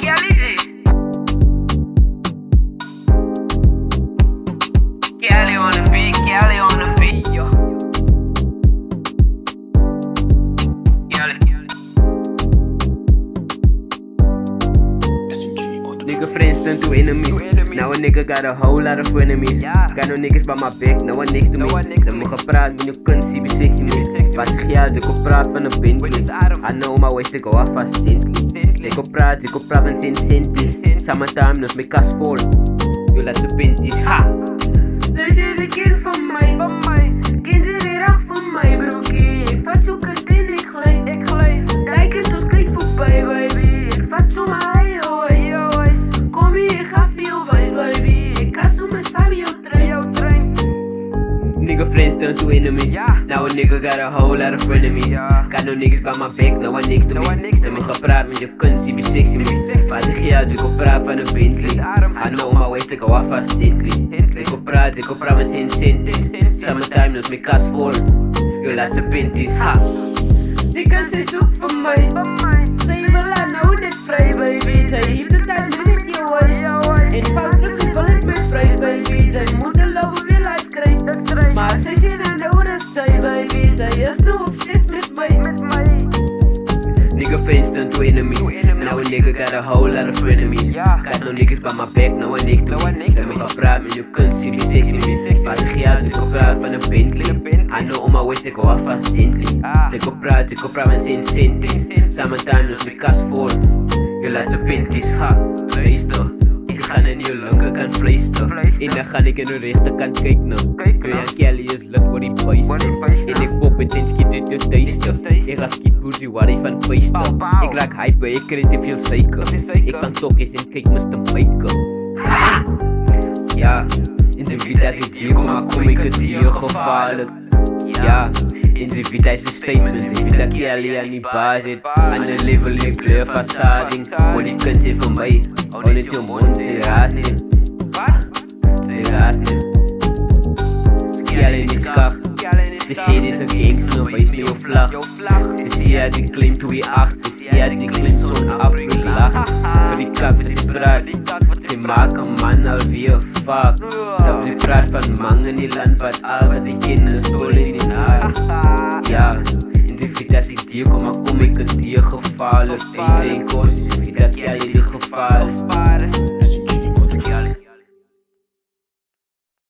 Kelly on the beat, Kelly on the beat, yo. Nigga friends turn to enemies. Now a nigga got a whole lot of enemies. Got no niggas by my back, no one next to me. Ze mogen praten, maar je kunt zien wie sexy me. Wat ik ga, ik op praat van een Bentley. I know my ways to go off fast gently. Ik op praat van 10 centjes. Summertime, dus mijn kast vol. Je laat de pinties, ha! Deze is een keer van mij. Kinderen weer af van mij, broekie. Ik vat zo'n kant in, ik glijf. Kijk eens, ons kijk voorbij, baby. Ik vat zo maar yo. Kom hier, ik ga veel wijs, baby. Ik kan zo mijn samen jouw trein. Nigga friends turn to enemies. Now a nigga got a whole lot of enemies. Got no niggas by my back, no one next to me. Ze mogen praten, maar je kunt zien wie sexy me. Wat ik ga, ik op praat van een Bentley. I know my ways to go off fast gently. Ik op praat van 10 centjes. Summertime, dus mijn kast vol. Je laat ze pinties, ha! Die kan ze zoek van mij. Zij wil haar nou net vrij, baby. Zij heeft de tijd nu met je wijs. En fout terug, ze wil het met vrij, baby. Zij moet de lopen weer uitkrijgen. Maar zij zit er nou dat zij, baby. Zij is nu obsessed met mij. Nigga friends turn to enemies. Now a nigga got a whole lot of enemies. Got no niggas by my back, no one next to me. Ze mogen praten, maar je kunt zien wie sexy me. Wat ik ga, ik op praat van een Bentley. I know on my ways to go off fast gently. Ik op praat van 10 centjes. Summertime, dus mijn kast vol. Je laat ze pinties, ha, luister. Ik ga naar je linkerkant vleester. En dan ga ik in de rechterkant kijken nou. En Kelly is lid voor die puisten. En ik pop het en schiet uit je teester. Ik ga schiet boertie waar ik van feester. Ik raak hyper, ik krijg te veel suiker. Ik vang tokkies en kijk Mr. Michael. Ja, in de vida is het hier, maar kom ik het hier gevaarlijk. Ja, in de vida is een statement, in de vida Kelly aan die baas zit. Aan de level in kleur facading. Hoor die kunt zijn van mij, al is je mond, ze raast niet. Ze raast niet. Kelly in die schach. Ze ziet is een gangster, wees me je vlag. Ze ziet uit die klim toe je acht. Ze ziet uit die klim zo'n afgelachen. Voor die kak wat ze praat. Ze maken man alweer fuck. Dat ze praat van man in die land wat al wat die kinderen stolen in die naar. Ja, in de vida als ik dier kom, maar kom ik het dier gevaarlijk. Eén koos, in de vida Kelly die gevaarlijk.